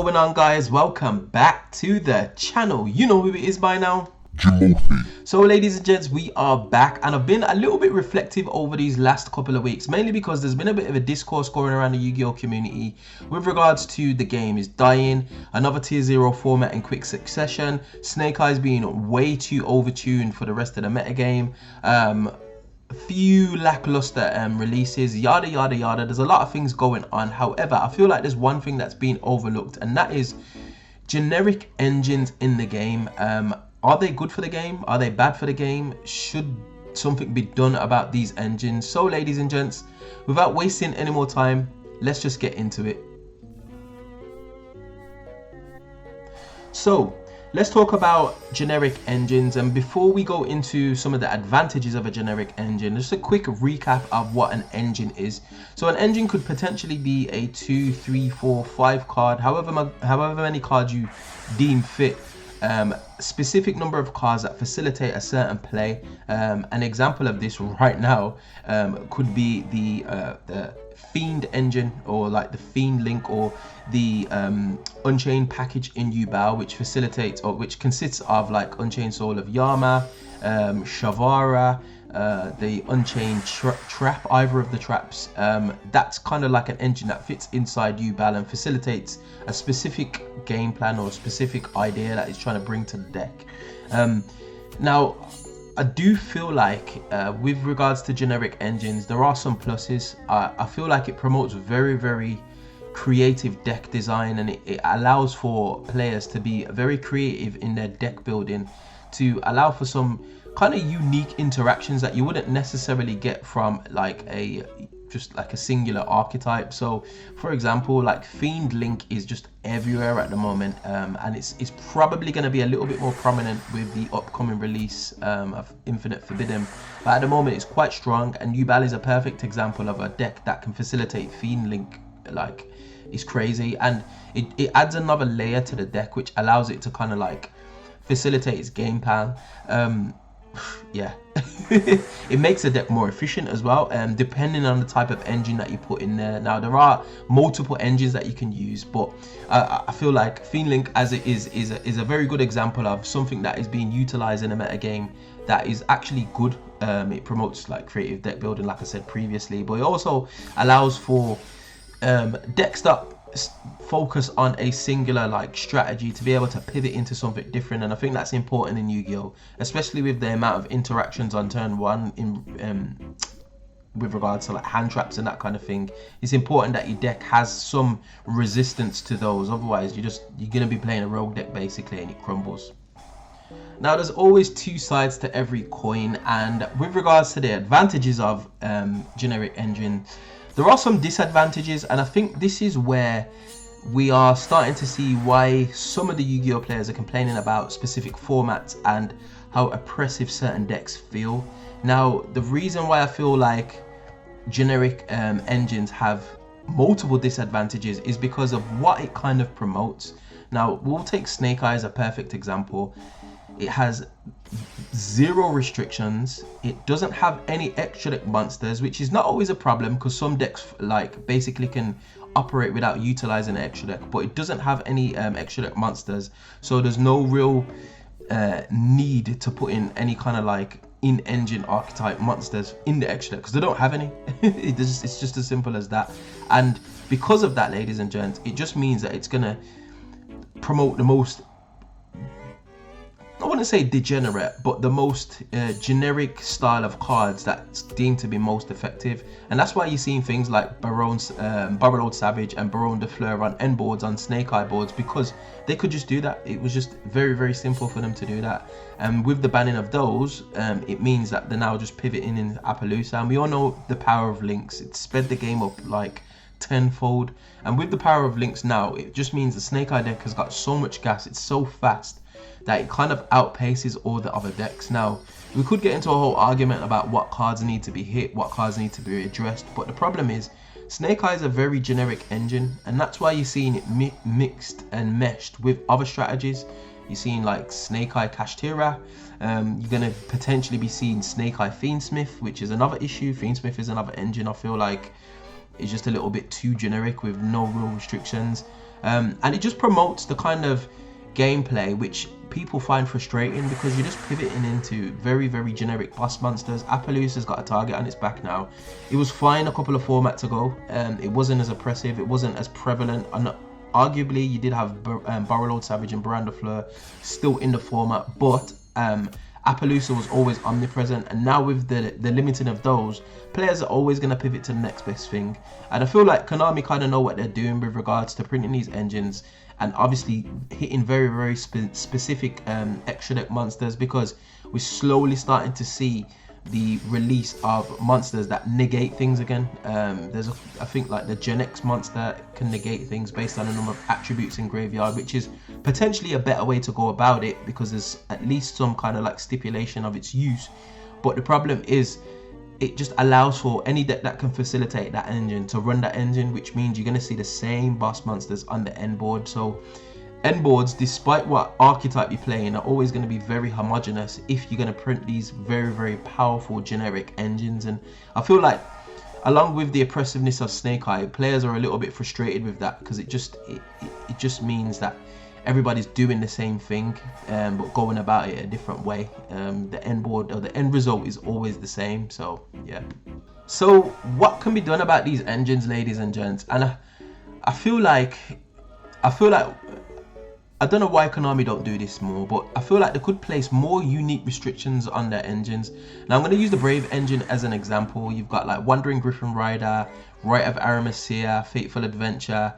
going on, guys? Welcome back to the channel. You know who it is by now. Jimothy. So ladies and gents, we are back, and I've been a little bit reflective over these last couple of weeks, mainly because there's been a bit of a discourse going around the Yu-Gi-Oh community with regards to the game is dying, another tier 0 format in quick succession, Snake Eyes being way too overtuned for the rest of the metagame, few lackluster releases, yada yada yada. There's a lot of things going on. However, I feel like there's one thing that's been overlooked, and that is generic engines in the game. Are they good for the game? Are they bad for the game? Should something be done about these engines? So ladies and gents, without wasting any more time, let's just get into it. So let's talk about generic engines, and before we go into some of the advantages of a generic engine, just a quick recap of what an engine is. So an engine could potentially be a 2, 3, 4, 5 card, however many cards you deem fit, specific number of cards that facilitate a certain play. An example of this right now could be the Fiend engine, or like the Fiend Link, or the Unchained package in Yugioh, which facilitates, or which consists of like Unchained Soul of Yama, Shavara, the Unchained Trap, either of the traps. That's kind of like an engine that fits inside Yugioh and facilitates a specific game plan or a specific idea that it's trying to bring to the deck. Now, I do feel like with regards to generic engines, there are some pluses. I feel like it promotes very creative deck design, and it allows for players to be very creative in their deck building, to allow for some kind of unique interactions that you wouldn't necessarily get from like just like a singular archetype. So for example, like Fiend Link is just everywhere at the moment, and it's probably going to be a little bit more prominent with the upcoming release of Infinite Forbidden, but at the moment it's quite strong, and Yugioh is a perfect example of a deck that can facilitate Fiend Link. Like, it's crazy, and it adds another layer to the deck, which allows it to kind of like facilitate its game plan. Yeah, it makes the deck more efficient as well, depending on the type of engine that you put in there. Now, there are multiple engines that you can use, but I feel like Fiend Link, as it is a very good example of something that is being utilized in a meta game that is actually good. It promotes like creative deck building, like I said previously, but it also allows for decks that focus on a singular like strategy to be able to pivot into something different. And I think that's important in Yu-Gi-Oh, especially with the amount of interactions on turn one in with regards to like hand traps and that kind of thing. It's important that your deck has some resistance to those, otherwise you're gonna be playing a rogue deck basically, and it crumbles. Now, there's always two sides to every coin, and with regards to the advantages of generic engine, there are some disadvantages, and I think this is where we are starting to see why some of the Yu-Gi-Oh players are complaining about specific formats and how oppressive certain decks feel. Now, the reason why I feel like generic engines have multiple disadvantages is because of what it kind of promotes. Now, we'll take Snake Eyes, a perfect example. It has 0 restrictions. It doesn't have any extra deck monsters, which is not always a problem because some decks like basically can operate without utilizing an extra deck, but it doesn't have any extra deck monsters, so there's no real need to put in any kind of like in-engine archetype monsters in the extra deck because they don't have any. It's just as simple as that. And because of that, ladies and gents, it just means that it's gonna promote the most, I wouldn't say degenerate, but the most generic style of cards that's deemed to be most effective. And that's why you're seeing things like Barrelode Savage and Baron de Fleur on end boards, on Snake Eye boards, because they could just do that. It was just very simple for them to do that. And with the banning of those, it means that they're now just pivoting in Appaloosa. And we all know the power of links. It sped the game up like tenfold. And with the power of links now, it just means the Snake Eye deck has got so much gas. It's so fast that it kind of outpaces all the other decks. Now, we could get into a whole argument about what cards need to be hit, what cards need to be addressed, but the problem is Snake Eye is a very generic engine, and that's why you're seeing it mixed and meshed with other strategies. You're seeing like Snake Eye Kashtira. You're going to potentially be seeing Snake Eye Fiendsmith, which is another issue. Fiendsmith is another engine I feel like is just a little bit too generic with no real restrictions. And it just promotes the kind of gameplay which people find frustrating, because you're just pivoting into very, very generic boss monsters. Appaloosa's got a target on its back now. It was fine a couple of formats ago. It wasn't as oppressive, it wasn't as prevalent, and arguably you did have Borrowload Savage and Brandafleur still in the format, but Appaloosa was always omnipresent, and now with the limiting of those, players are always going to pivot to the next best thing. And I feel like Konami kind of know what they're doing with regards to printing these engines, and obviously hitting very, very specific extra deck monsters, because we're slowly starting to see the release of monsters that negate things again. I think like the Gen X monster can negate things based on a number of attributes in graveyard, which is potentially a better way to go about it, because there's at least some kind of like stipulation of its use. But the problem is, it just allows for any deck that can facilitate that engine to run that engine, which means you're going to see the same boss monsters on the end board. So end boards, despite what archetype you're playing, are always going to be very homogeneous if you're going to print these very, very powerful generic engines. And I feel like, along with the oppressiveness of Snake Eye, players are a little bit frustrated with that, because it just means that everybody's doing the same thing, but going about it a different way. The end board, or the end result, is always the same. So yeah. So what can be done about these engines, ladies and gents? And I feel like I don't know why Konami don't do this more, but I feel like they could place more unique restrictions on their engines. Now I'm going to use the Brave engine as an example. You've got like Wandering Griffin Rider, Rite of Aramesia, Fateful Adventure,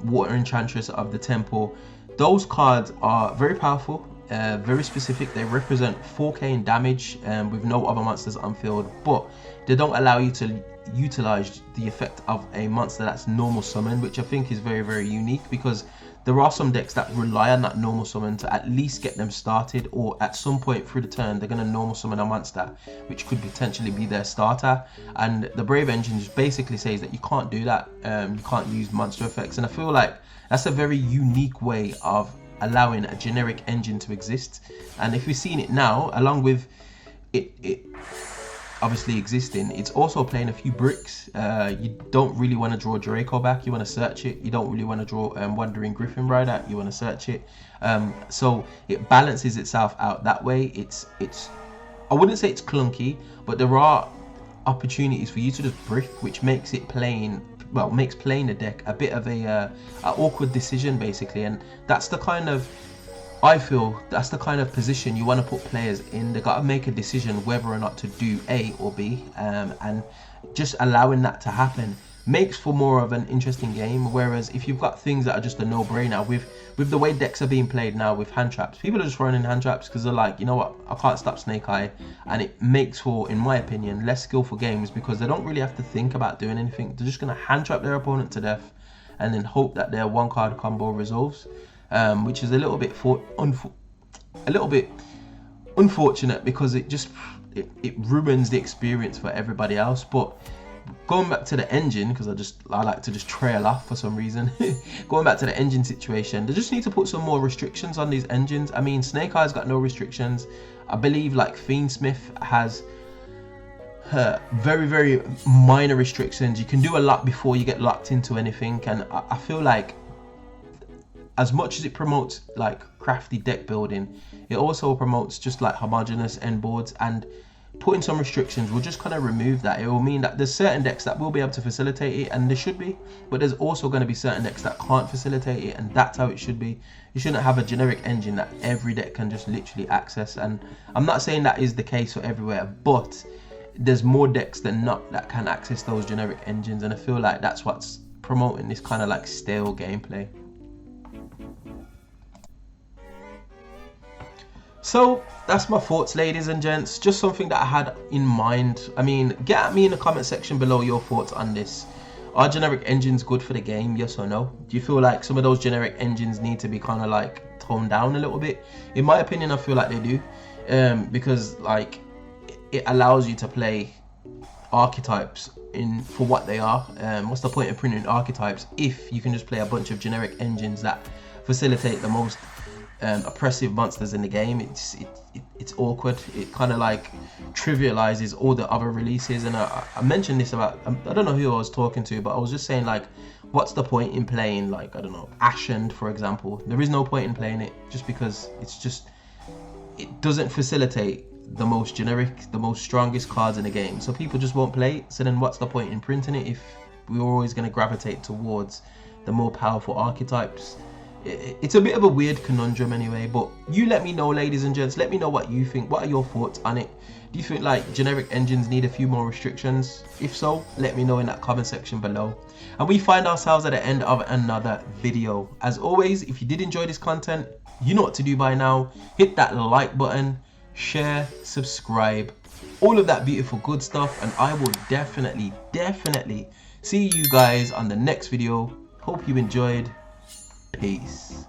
Water Enchantress of the Temple. Those cards are very powerful, very specific. They represent 4k in damage with no other monsters on field, but they don't allow you to utilize the effect of a monster that's normal summon, which I think is very, very unique, because there are some decks that rely on that normal summon to at least get them started, or at some point through the turn they're going to normal summon a monster which could potentially be their starter. And the Brave engine just basically says that you can't do that. You can't use monster effects, and I feel like that's a very unique way of allowing a generic engine to exist. And if we've seen it now, along with it obviously existing, it's also playing a few bricks. You don't really want to draw Draco back, you want to search it. You don't really want to draw Wandering Griffin Rider, you want to search it. So it balances itself out that way. It's I wouldn't say it's clunky, but there are opportunities for you to just brick, which makes it makes playing the deck a bit of a awkward decision basically. And that's the kind of, I feel that's the kind of position you want to put players in. They got to make a decision whether or not to do A or B, and just allowing that to happen makes for more of an interesting game. Whereas if you've got things that are just a no-brainer, with the way decks are being played now with hand traps, people are just running hand traps because they're like, you know what, I can't stop Snake Eye, and it makes for, in my opinion, less skillful games, because they don't really have to think about doing anything. They're just going to hand trap their opponent to death and then hope that their one card combo resolves. Which is a little bit unfortunate, because it ruins the experience for everybody else. But going back to the engine, because I like to just trail off for some reason. Going back to the engine situation, they just need to put some more restrictions on these engines. I mean, Snake Eye's got no restrictions. I believe like Fiendsmith has very, very minor restrictions. You can do a lot before you get locked into anything, and I feel like, as much as it promotes like crafty deck building, it also promotes just like homogeneous end boards, and putting some restrictions will just kind of remove that. It will mean that there's certain decks that will be able to facilitate it, and there should be, but there's also going to be certain decks that can't facilitate it, and that's how it should be. You shouldn't have a generic engine that every deck can just literally access, and I'm not saying that is the case for everywhere, but there's more decks than not that can access those generic engines, and I feel like that's what's promoting this kind of like stale gameplay. So that's my thoughts, ladies and gents. Just something that I had in mind. I mean, get at me in the comment section below your thoughts on this. Are generic engines good for the game, yes or no? Do you feel like some of those generic engines need to be kind of like toned down a little bit? In my opinion, I feel like they do, because like it allows you to play archetypes for what they are. What's the point of printing archetypes if you can just play a bunch of generic engines that facilitate the most oppressive monsters in the game? It's awkward. It kind of like trivializes all the other releases. And I mentioned this about, I don't know who I was talking to, but I was just saying like, what's the point in playing, like, I don't know, Ascend, for example? There is no point in playing it just because it doesn't facilitate the most generic, the most strongest cards in the game. So people just won't play it. So then what's the point in printing it if we're always going to gravitate towards the more powerful archetypes? It's a bit of a weird conundrum anyway, but you let me know, ladies and gents. Let me know what you think. What are your thoughts on it? Do you think like generic engines need a few more restrictions? If so, let me know in that comment section below. And we find ourselves at the end of another video. As always, if you did enjoy this content, you know what to do by now. Hit that like button, share, subscribe, all of that beautiful good stuff, and I will definitely see you guys on the next video. Hope you enjoyed. Peace.